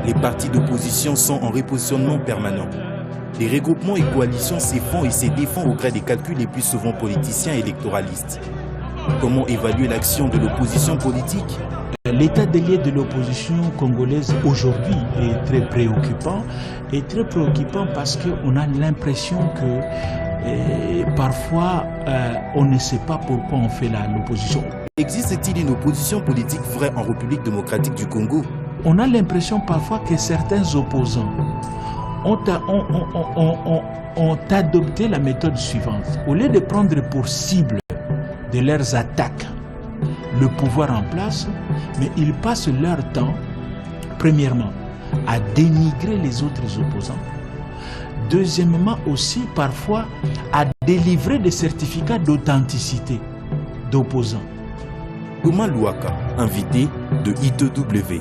Les partis d'opposition sont en repositionnement permanent. Les regroupements et coalitions se font et se défendent au gré des calculs les plus souvent politiciens et électoralistes. Comment évaluer l'action de l'opposition politique? L'état des lieux de l'opposition congolaise aujourd'hui est très préoccupant. Et très préoccupant parce qu'on a l'impression que parfois on ne sait pas pourquoi on fait l'opposition. Existe-t-il une opposition politique vraie en République démocratique du Congo? On a l'impression parfois que certains opposants ont adopté la méthode suivante. Au lieu de prendre pour cible de leurs attaques le pouvoir en place, mais ils passent leur temps, premièrement, à dénigrer les autres opposants. Deuxièmement aussi, parfois, à délivrer des certificats d'authenticité d'opposants. Thomas Louaka, invité de I2W.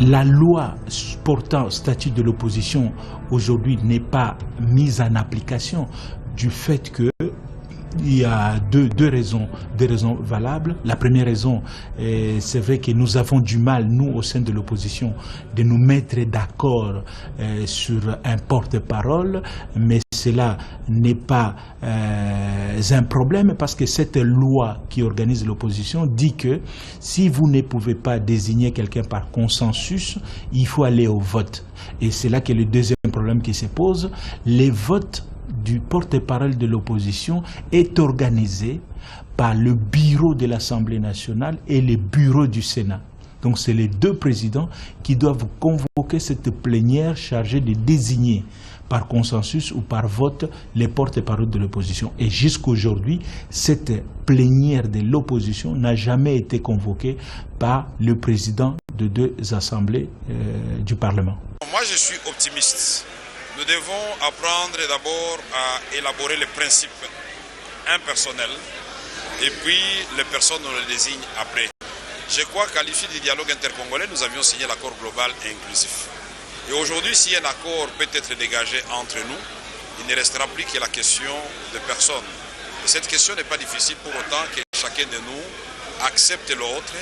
La loi portant statut de l'opposition aujourd'hui n'est pas mise en application du fait que il y a deux raisons valables. La première raison, c'est vrai que nous avons du mal, nous, au sein de l'opposition, de nous mettre d'accord sur un porte-parole, mais cela n'est pas un problème parce que cette loi qui organise l'opposition dit que si vous ne pouvez pas désigner quelqu'un par consensus, il faut aller au vote. Et c'est là que le deuxième problème qui se pose. Les votes du porte-parole de l'opposition est organisé par le bureau de l'Assemblée nationale et le bureau du Sénat. Donc c'est les deux présidents qui doivent convoquer cette plénière chargée de désigner par consensus ou par vote les porte-parole de l'opposition. Et jusqu'aujourd'hui, cette plénière de l'opposition n'a jamais été convoquée par le président de deux assemblées du Parlement. Moi je suis optimiste. Nous devons apprendre d'abord à élaborer les principes impersonnels et puis les personnes on les désigne après. Je crois qu'à l'issue du dialogue intercongolais, nous avions signé l'accord global et inclusif. Et aujourd'hui, si un accord peut être dégagé entre nous, il ne restera plus que la question de personnes. Et cette question n'est pas difficile pour autant que chacun de nous accepte l'autre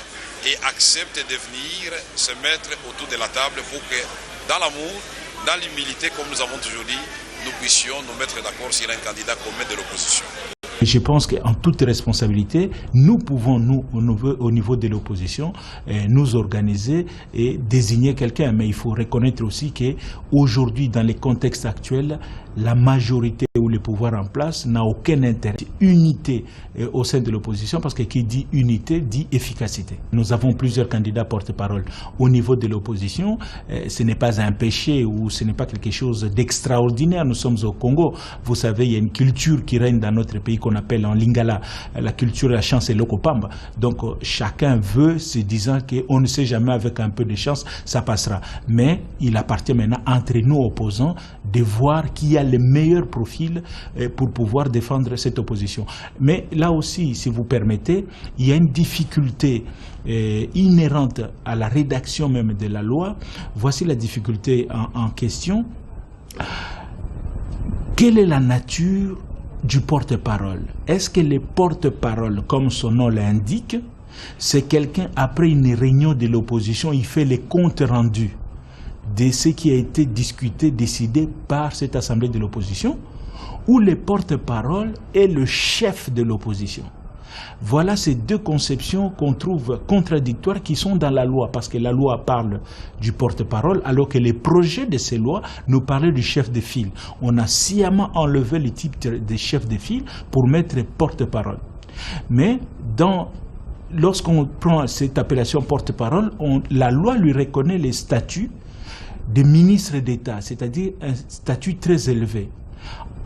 et accepte de venir se mettre autour de la table pour que, dans l'amour, dans l'humilité, comme nous avons toujours dit, nous puissions nous mettre d'accord sur un candidat commun de l'opposition. Je pense qu'en toute responsabilité, nous pouvons, nous, au niveau de l'opposition, nous organiser et désigner quelqu'un. Mais il faut reconnaître aussi qu'aujourd'hui, dans les contextes actuels, la majorité ou le pouvoir en place n'a aucun intérêt. Unité au sein de l'opposition, parce que qui dit unité dit efficacité. Nous avons plusieurs candidats porte-parole au niveau de l'opposition. Ce n'est pas un péché ou ce n'est pas quelque chose d'extraordinaire. Nous sommes au Congo. Vous savez, il y a une culture qui règne dans notre pays qu'on appelle en lingala la culture de la chance et l'okopamba. Donc chacun veut, se disant qu'on ne sait jamais, avec un peu de chance, ça passera. Mais il appartient maintenant entre nous opposants de voir qui a le meilleur profil pour pouvoir défendre cette opposition. Mais là aussi, si vous permettez, il y a une difficulté inhérente à la rédaction même de la loi. Voici la difficulté en question. Quelle est la nature du porte-parole? Est-ce que le porte-parole, comme son nom l'indique, c'est quelqu'un, après une réunion de l'opposition, il fait les comptes rendus de ce qui a été discuté, décidé par cette assemblée de l'opposition, ou le porte-parole est le chef de l'opposition? Voilà ces deux conceptions qu'on trouve contradictoires qui sont dans la loi, parce que la loi parle du porte-parole, alors que les projets de ces lois nous parlaient du chef de file. On a sciemment enlevé le type de chef de file pour mettre porte-parole. Mais lorsqu'on prend cette appellation porte-parole, la loi lui reconnaît les statuts de ministre d'État, c'est-à-dire un statut très élevé.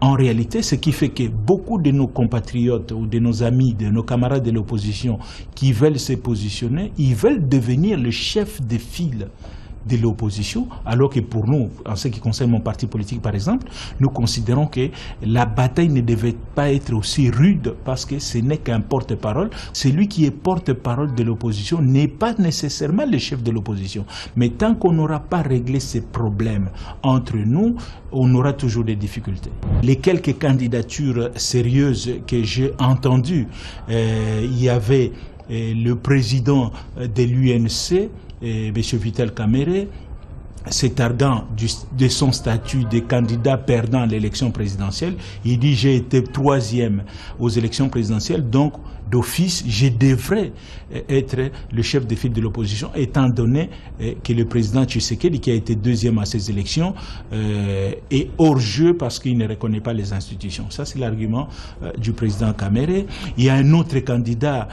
En réalité, ce qui fait que beaucoup de nos compatriotes ou de nos amis, de nos camarades de l'opposition qui veulent se positionner, ils veulent devenir le chef de file de l'opposition, alors que pour nous, en ce qui concerne mon parti politique par exemple, nous considérons que la bataille ne devait pas être aussi rude parce que ce n'est qu'un porte-parole. Celui qui est porte-parole de l'opposition n'est pas nécessairement le chef de l'opposition. Mais tant qu'on n'aura pas réglé ces problèmes entre nous, on aura toujours des difficultés. Les quelques candidatures sérieuses que j'ai entendues, il y avait le président de l'UNC, M. Vital Kamerhe, s'est targuant de son statut de candidat perdant à l'élection présidentielle. Il dit: j'ai été 3e aux élections présidentielles, donc d'office, je devrais être le chef de file de l'opposition, étant donné que le président Tshisekedi, qui a été 2e à ces élections, est hors jeu parce qu'il ne reconnaît pas les institutions. Ça, c'est l'argument du président Kamerhe. Il y a un autre candidat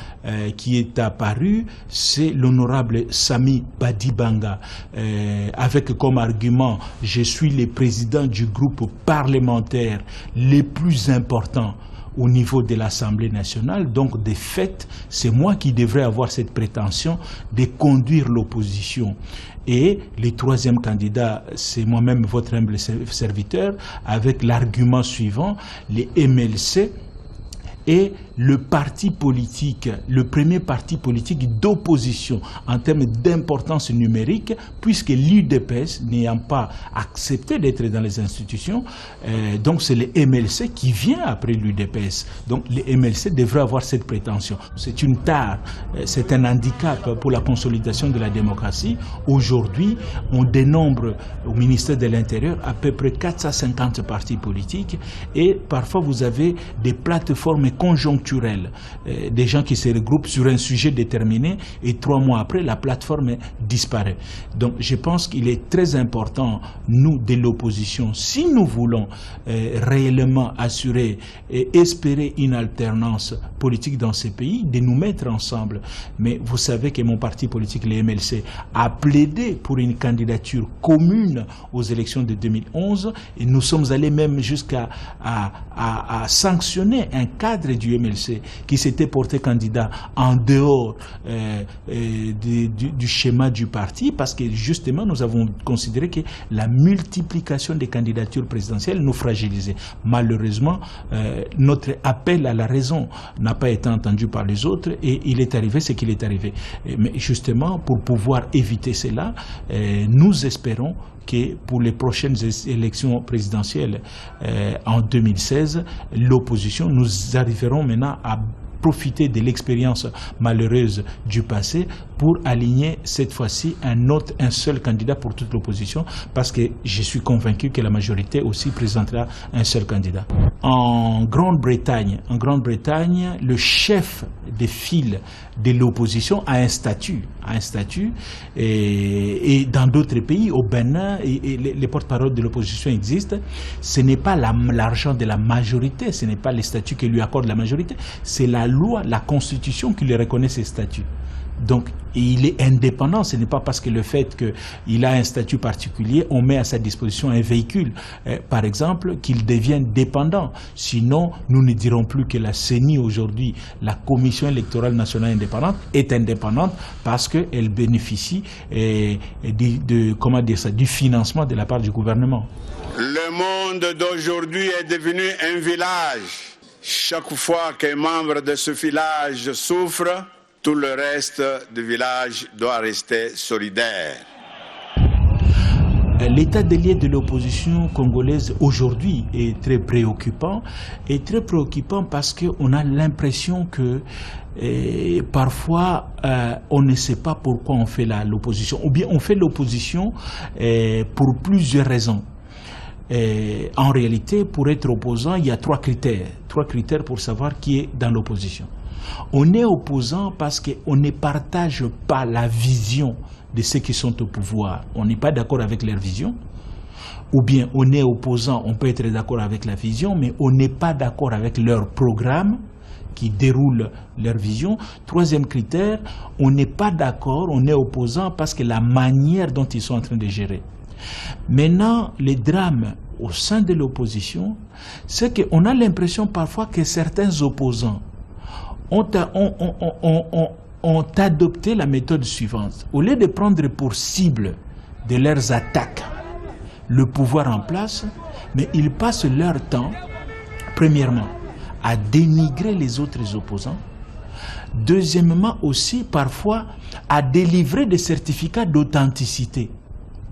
qui est apparu, c'est l'honorable Sami Badibanga, avec comme argument: je suis le président du groupe parlementaire le plus important au niveau de l'Assemblée nationale, donc de fait, c'est moi qui devrais avoir cette prétention de conduire l'opposition. Et le 3e candidat, c'est moi-même, votre humble serviteur, avec l'argument suivant: les MLC est le parti politique, le premier parti politique d'opposition en termes d'importance numérique, puisque l'UDPS n'ayant pas accepté d'être dans les institutions, donc c'est le MLC qui vient après l'UDPS. Donc le MLC devrait avoir cette prétention. C'est une tare, c'est un handicap pour la consolidation de la démocratie. Aujourd'hui, on dénombre au ministère de l'Intérieur à peu près 450 partis politiques et parfois vous avez des plateformes conjoncturelles, des gens qui se regroupent sur un sujet déterminé et 3 mois après, la plateforme disparaît. Donc je pense qu'il est très important, nous de l'opposition, si nous voulons réellement assurer et espérer une alternance politique dans ces pays, de nous mettre ensemble. Mais vous savez que mon parti politique, le MLC, a plaidé pour une candidature commune aux élections de 2011 et nous sommes allés même jusqu'à sanctionner un cadre du MLC qui s'était porté candidat en dehors du schéma du parti, parce que justement nous avons considéré que la multiplication des candidatures présidentielles nous fragilisait. Malheureusement, notre appel à la raison n'a pas été entendu par les autres et il est arrivé ce qu'il est arrivé. Mais justement, pour pouvoir éviter cela, nous espérons que pour les prochaines élections présidentielles en 2016, l'opposition, nous arriverons maintenant à profiter de l'expérience malheureuse du passé pour aligner cette fois-ci un seul candidat pour toute l'opposition, parce que je suis convaincu que la majorité aussi présentera un seul candidat. En Grande-Bretagne, le chef de file de l'opposition a un statut, et dans d'autres pays, au Bénin, les porte-parole de l'opposition existent. Ce n'est pas l'argent de la majorité, ce n'est pas les statuts que lui accorde la majorité, c'est la loi, la constitution qui lui reconnaît ces statuts. Donc, il est indépendant. Ce n'est pas parce que le fait qu'il a un statut particulier, on met à sa disposition un véhicule, par exemple, qu'il devienne dépendant. Sinon, nous ne dirons plus que la CENI aujourd'hui, la Commission électorale nationale indépendante, est indépendante parce qu'elle bénéficie du financement de la part du gouvernement. Le monde d'aujourd'hui est devenu un village. Chaque fois qu'un membre de ce village souffre, tout le reste du village doit rester solidaire. L'état des lieux de l'opposition congolaise aujourd'hui est très préoccupant. Parce qu'on a l'impression que parfois on ne sait pas pourquoi on fait l'opposition. Ou bien on fait l'opposition pour plusieurs raisons. En réalité, pour être opposant, il y a 3 critères. 3 critères pour savoir qui est dans l'opposition. On est opposant parce qu'on ne partage pas la vision de ceux qui sont au pouvoir. On n'est pas d'accord avec leur vision. Ou bien on est opposant, on peut être d'accord avec la vision, mais on n'est pas d'accord avec leur programme qui déroule leur vision. 3e critère, on n'est pas d'accord, on est opposant parce que la manière dont ils sont en train de gérer. Maintenant, les drames au sein de l'opposition, c'est qu'on a l'impression parfois que certains opposants ont adopté la méthode suivante. Au lieu de prendre pour cible de leurs attaques le pouvoir en place, mais ils passent leur temps, premièrement, à dénigrer les autres opposants, deuxièmement aussi parfois à délivrer des certificats d'authenticité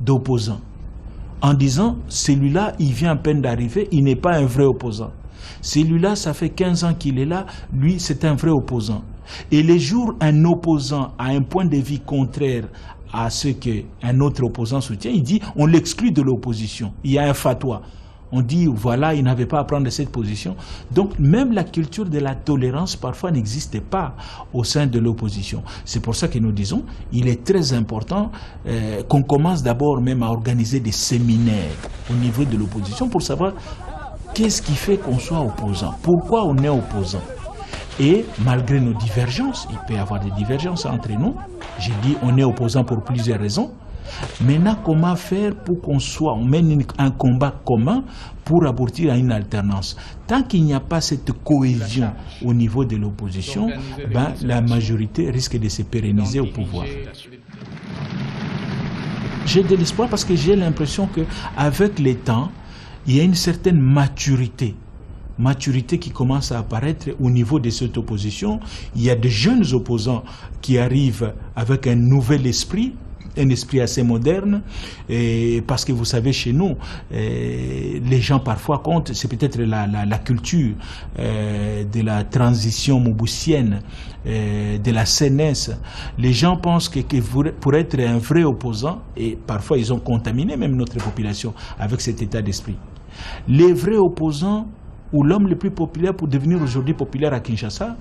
d'opposants, en disant celui-là il vient à peine d'arriver, il n'est pas un vrai opposant. Celui-là ça fait 15 ans qu'il est là, lui c'est un vrai opposant. Et les jours un opposant a un point de vue contraire à ce qu'un autre opposant soutient, il dit on l'exclut de l'opposition, il y a un fatwa. On dit, voilà, il n'avait pas à prendre cette position. Donc, même la culture de la tolérance, parfois, n'existe pas au sein de l'opposition. C'est pour ça que nous disons, il est très important qu'on commence d'abord même à organiser des séminaires au niveau de l'opposition pour savoir qu'est-ce qui fait qu'on soit opposant, pourquoi on est opposant. Et malgré nos divergences, il peut y avoir des divergences entre nous. J'ai dit, on est opposant pour plusieurs raisons. Maintenant, comment faire pour on mène un combat commun pour aboutir à une alternance? Tant qu'il n'y a pas cette cohésion au niveau de l'opposition, la majorité risque de se pérenniser au pouvoir. J'ai de l'espoir parce que j'ai l'impression qu'avec le temps, il y a une certaine maturité qui commence à apparaître au niveau de cette opposition. Il y a de jeunes opposants qui arrivent avec un nouvel esprit, un esprit assez moderne, et parce que vous savez, chez nous, les gens parfois comptent, c'est peut-être la culture de la transition mobussienne, de la CNS. Les gens pensent que pour être un vrai opposant, et parfois ils ont contaminé même notre population avec cet état d'esprit. Les vrais opposants, ou l'homme le plus populaire pour devenir aujourd'hui populaire à Kinshasa,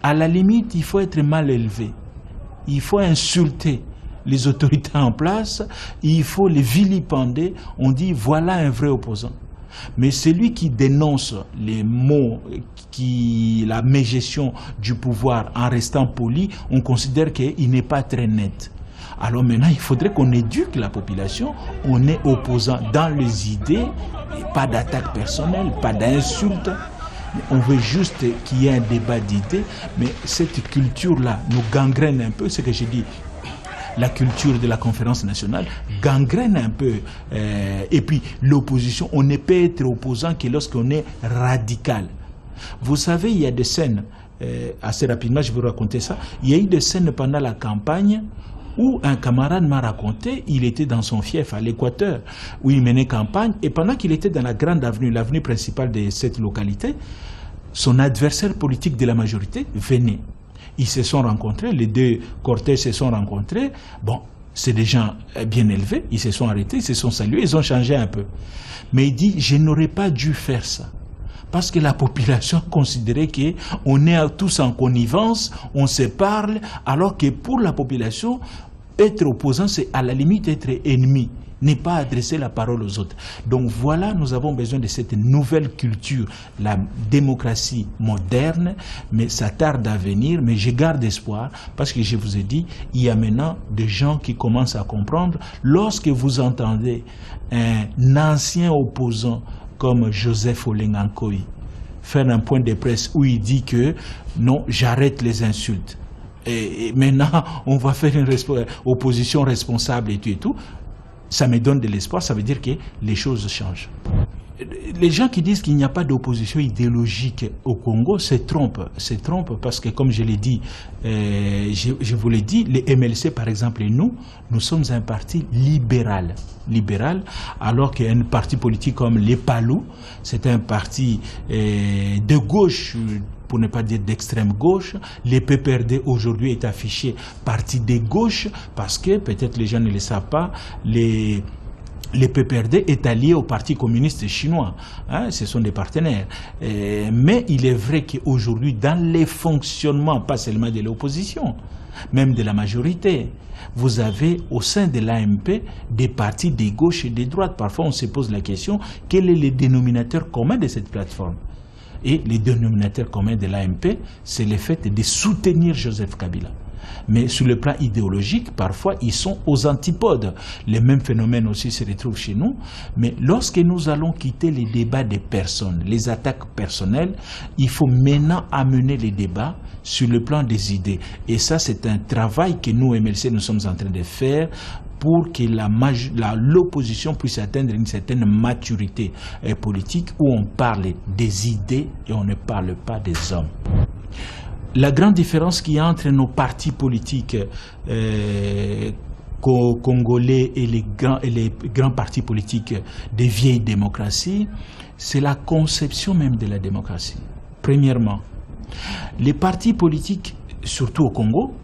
à la limite, il faut être mal élevé. Il faut insulter les autorités en place, il faut les vilipender. On dit voilà un vrai opposant. Mais celui qui dénonce les mots, la mégestion du pouvoir en restant poli, on considère qu'il n'est pas très net. Alors maintenant, il faudrait qu'on éduque la population. On est opposant dans les idées, et pas d'attaque personnelle, pas d'insultes. On veut juste qu'il y ait un débat d'idées, mais cette culture-là nous gangrène un peu, ce que j'ai dit. La culture de la conférence nationale gangrène un peu. Et puis l'opposition, on ne peut être opposant que lorsqu'on est radical. Vous savez, il y a des scènes, assez rapidement je vais vous raconter ça, il y a eu des scènes pendant la campagne où un camarade m'a raconté, il était dans son fief à l'Équateur, où il menait campagne, et pendant qu'il était dans la grande avenue, l'avenue principale de cette localité, son adversaire politique de la majorité venait. Ils se sont rencontrés, les deux cortèges se sont rencontrés. Bon, c'est des gens bien élevés, ils se sont arrêtés, ils se sont salués, ils ont changé un peu. Mais il dit, je n'aurais pas dû faire ça. Parce que la population considérait qu'on est tous en connivence, on se parle, alors que pour la population, être opposant, c'est à la limite être ennemi, n'est pas adresser la parole aux autres. Donc voilà, nous avons besoin de cette nouvelle culture, la démocratie moderne, mais ça tarde à venir, mais je garde espoir, parce que je vous ai dit, il y a maintenant des gens qui commencent à comprendre, lorsque vous entendez un ancien opposant comme Joseph Olengankoi faire un point de presse où il dit que non, j'arrête les insultes. Et maintenant, on va faire une opposition responsable et tout. Ça me donne de l'espoir, ça veut dire que les choses changent. Les gens qui disent qu'il n'y a pas d'opposition idéologique au Congo se trompent parce que, comme je l'ai dit, je vous l'ai dit, les MLC par exemple et nous sommes un parti libéral, alors qu'un parti politique comme les Palou, c'est un parti de gauche, pour ne pas dire d'extrême gauche. Les PPRD aujourd'hui est affiché parti de gauche parce que, peut-être les gens ne le savent pas, les PPRD est allié au Parti communiste chinois. Hein, ce sont des partenaires. Mais il est vrai qu'aujourd'hui, dans les fonctionnements, pas seulement de l'opposition, même de la majorité, vous avez au sein de l'AMP des partis de gauche et de droite. Parfois, on se pose la question, quel est le dénominateur commun de cette plateforme? Et le dénominateur commun de l'AMP, c'est le fait de soutenir Joseph Kabila. Mais sur le plan idéologique, parfois, ils sont aux antipodes. Les mêmes phénomènes aussi se retrouvent chez nous. Mais lorsque nous allons quitter les débats des personnes, les attaques personnelles, il faut maintenant amener les débats sur le plan des idées. Et ça, c'est un travail que nous, MLC, nous sommes en train de faire pour que l'opposition puisse atteindre une certaine maturité politique où on parle des idées et on ne parle pas des hommes. La grande différence qu'il y a entre nos partis politiques congolais et les grands partis politiques des vieilles démocraties, c'est la conception même de la démocratie. Premièrement, les partis politiques, surtout au Congo,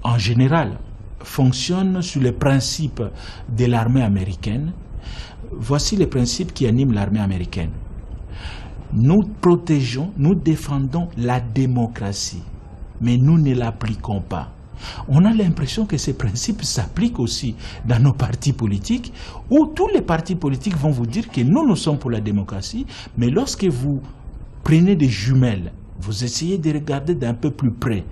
en général, fonctionnent sur les principes de l'armée américaine. Voici les principes qui animent l'armée américaine. Nous protégeons, nous défendons la démocratie, mais nous ne l'appliquons pas. On a l'impression que ces principes s'appliquent aussi dans nos partis politiques, où tous les partis politiques vont vous dire que nous sommes pour la démocratie, mais lorsque vous prenez des jumelles, vous essayez de regarder d'un peu plus près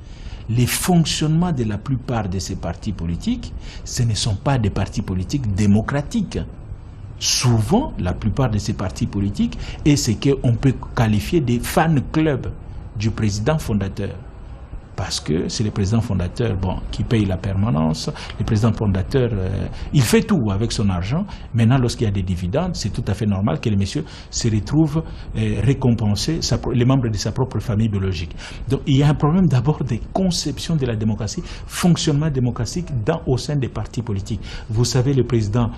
les fonctionnements de la plupart de ces partis politiques, ce ne sont pas des partis politiques démocratiques. Souvent, la plupart de ces partis politiques est ce qu'on peut qualifier des fan clubs du président fondateur. Parce que c'est le président fondateur qui paye la permanence. Le président fondateur, il fait tout avec son argent. Maintenant, lorsqu'il y a des dividendes, c'est tout à fait normal que le monsieur se retrouve récompensé, les membres de sa propre famille biologique. Donc, il y a un problème d'abord de conception de la démocratie, fonctionnement démocratique au sein des partis politiques. Vous savez, le président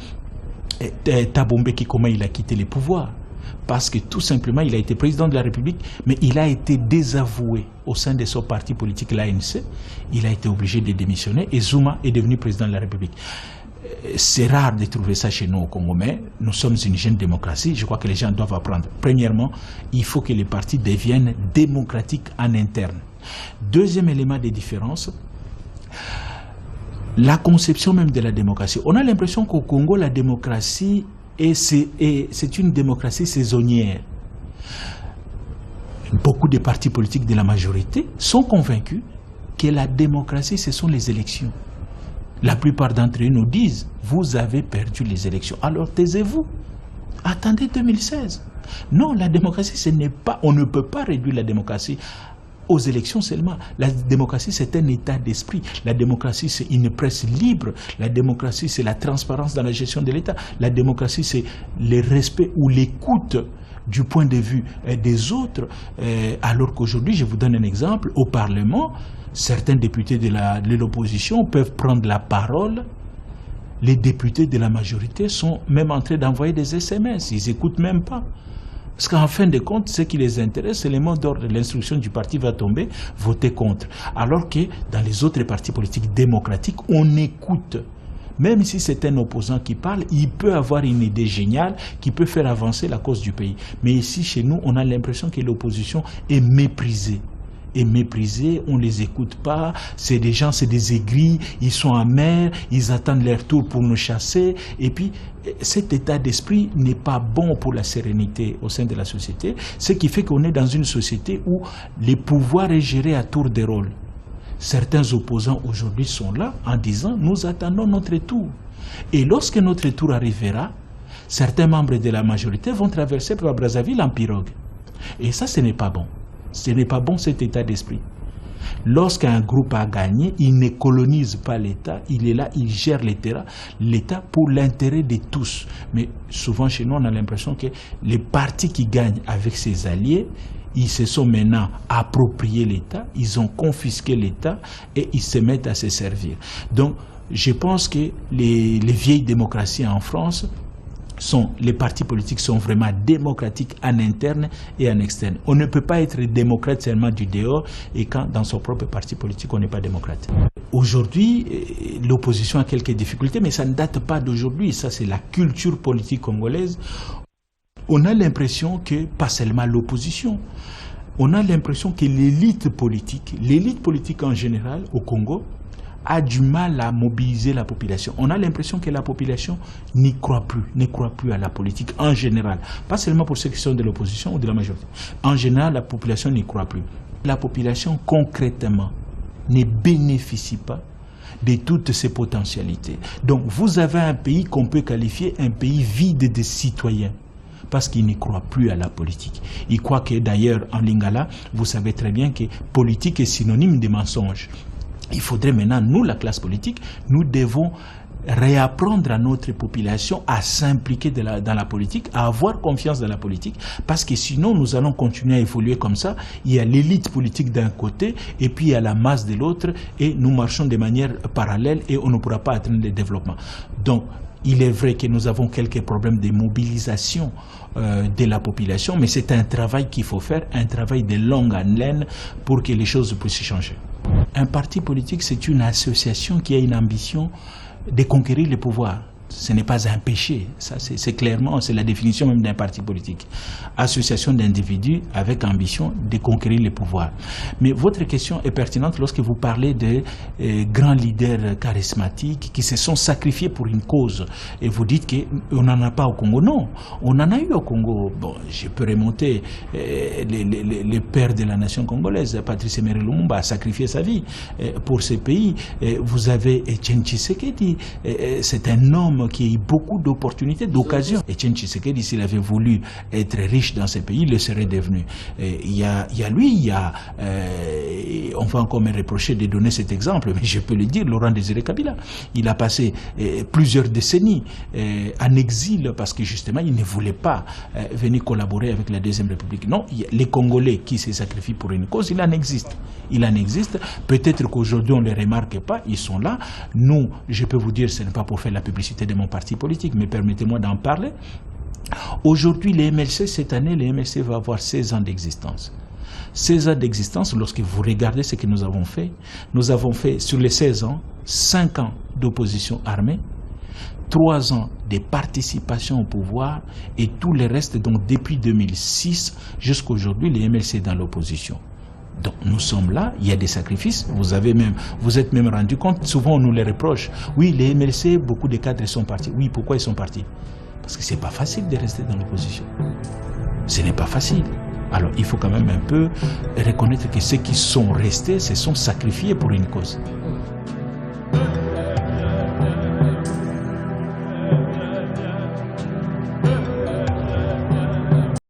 Thabo Mbeki, comment il a quitté les pouvoirs? Parce que tout simplement, il a été président de la République, mais il a été désavoué au sein de son parti politique, l'ANC. Il a été obligé de démissionner et Zuma est devenu président de la République. C'est rare de trouver ça chez nous au Congo, mais nous sommes une jeune démocratie. Je crois que les gens doivent apprendre. Premièrement, il faut que les partis deviennent démocratiques en interne. Deuxième élément de différence, la conception même de la démocratie. On a l'impression qu'au Congo, la démocratie c'est une démocratie saisonnière. Beaucoup de partis politiques de la majorité sont convaincus que la démocratie, ce sont les élections. La plupart d'entre eux nous disent, vous avez perdu les élections. Alors taisez-vous. Attendez 2016. Non, la démocratie, on ne peut pas réduire la démocratie aux élections seulement. La démocratie, c'est un état d'esprit. La démocratie, c'est une presse libre. La démocratie, c'est la transparence dans la gestion de l'État. La démocratie, c'est le respect ou l'écoute du point de vue des autres. Alors qu'aujourd'hui, je vous donne un exemple, au Parlement, certains députés de l'opposition peuvent prendre la parole. Les députés de la majorité sont même en train d'envoyer des SMS. Ils n'écoutent même pas. Parce qu'en fin de compte, ce qui les intéresse, c'est le mot d'ordre. L'instruction du parti va tomber, voter contre. Alors que dans les autres partis politiques démocratiques, on écoute. Même si c'est un opposant qui parle, il peut avoir une idée géniale qui peut faire avancer la cause du pays. Mais ici, chez nous, on a l'impression que l'opposition est méprisée. On ne les écoute pas, c'est des gens, c'est des aigris, ils sont amers, ils attendent leur tour pour nous chasser. Et puis, cet état d'esprit n'est pas bon pour la sérénité au sein de la société, ce qui fait qu'on est dans une société où les pouvoirs est géré à tour de rôle. Certains opposants aujourd'hui sont là en disant, nous attendons notre tour. Et lorsque notre tour arrivera, certains membres de la majorité vont traverser par Brazzaville en pirogue. Et ça, ce n'est pas bon. Ce n'est pas bon cet état d'esprit. Lorsqu'un groupe a gagné, il ne colonise pas l'État, il est là, il gère l'État pour l'intérêt de tous. Mais souvent chez nous, on a l'impression que les partis qui gagnent avec ses alliés, ils se sont maintenant appropriés l'État, ils ont confisqué l'État et ils se mettent à se servir. Donc, je pense que les vieilles démocraties en France, les partis politiques sont vraiment démocratiques en interne et en externe. On ne peut pas être démocrate seulement du dehors et quand dans son propre parti politique on n'est pas démocrate. Aujourd'hui, l'opposition a quelques difficultés, mais ça ne date pas d'aujourd'hui. Ça, c'est la culture politique congolaise. On a l'impression que, pas seulement l'opposition, on a l'impression que l'élite politique en général au Congo, a du mal à mobiliser la population. On a l'impression que la population ne croit plus à la politique en général. Pas seulement pour ceux qui sont de l'opposition ou de la majorité. En général, la population n'y croit plus. La population, concrètement, ne bénéficie pas de toutes ces potentialités. Donc, vous avez un pays qu'on peut qualifier un pays vide de citoyens. Parce qu'ils ne croient plus à la politique. Ils croient que, d'ailleurs, en Lingala, vous savez très bien que politique est synonyme de mensonge. Il faudrait maintenant, nous, la classe politique, nous devons réapprendre à notre population à s'impliquer dans la politique, à avoir confiance dans la politique, parce que sinon nous allons continuer à évoluer comme ça. Il y a l'élite politique d'un côté et puis il y a la masse de l'autre, et nous marchons de manière parallèle et on ne pourra pas atteindre le développement. Donc il est vrai que nous avons quelques problèmes de mobilisation de la population, mais c'est un travail qu'il faut faire, un travail de longue haleine pour que les choses puissent changer. Un parti politique, c'est une association qui a une ambition de conquérir le pouvoir. Ce n'est pas un péché, ça c'est clairement, c'est la définition même d'un parti politique. Association d'individus avec ambition de conquérir le pouvoir. Mais votre question est pertinente lorsque vous parlez de grands leaders charismatiques qui se sont sacrifiés pour une cause. Et vous dites qu'on n'en a pas au Congo. Non, on en a eu au Congo. Bon, je peux remonter le père de la nation congolaise, Patrice Emery Lumumba, a sacrifié sa vie pour ce pays. Vous avez Etienne Tshisekedi, c'est un homme qui a eu beaucoup d'opportunités, d'occasions. Etienne Tshisekedi, s'il avait voulu être riche dans ce pays, il le serait devenu. Il y a lui, on va encore me reprocher de donner cet exemple, mais je peux le dire, Laurent Désiré Kabila. Il a passé plusieurs décennies en exil parce que justement, il ne voulait pas venir collaborer avec la Deuxième République. Non, les Congolais qui se sacrifient pour une cause, il en existe. Il en existe. Peut-être qu'aujourd'hui, on ne les remarque pas, ils sont là. Nous, je peux vous dire, ce n'est pas pour faire la publicité de mon parti politique, mais permettez-moi d'en parler. Aujourd'hui, les MLC, cette année, les MLC va avoir 16 ans d'existence. 16 ans d'existence, lorsque vous regardez ce que nous avons fait sur les 16 ans, 5 ans d'opposition armée, 3 ans de participation au pouvoir et tout le reste, donc depuis 2006 jusqu'à aujourd'hui, les MLC dans l'opposition. Donc nous sommes là, il y a des sacrifices, vous êtes même rendu compte, souvent on nous les reproche. Oui, les MLC, beaucoup de cadres sont partis. Oui, pourquoi ils sont partis? Parce que c'est pas facile de rester dans l'opposition. Ce n'est pas facile. Alors il faut quand même un peu reconnaître que ceux qui sont restés se sont sacrifiés pour une cause.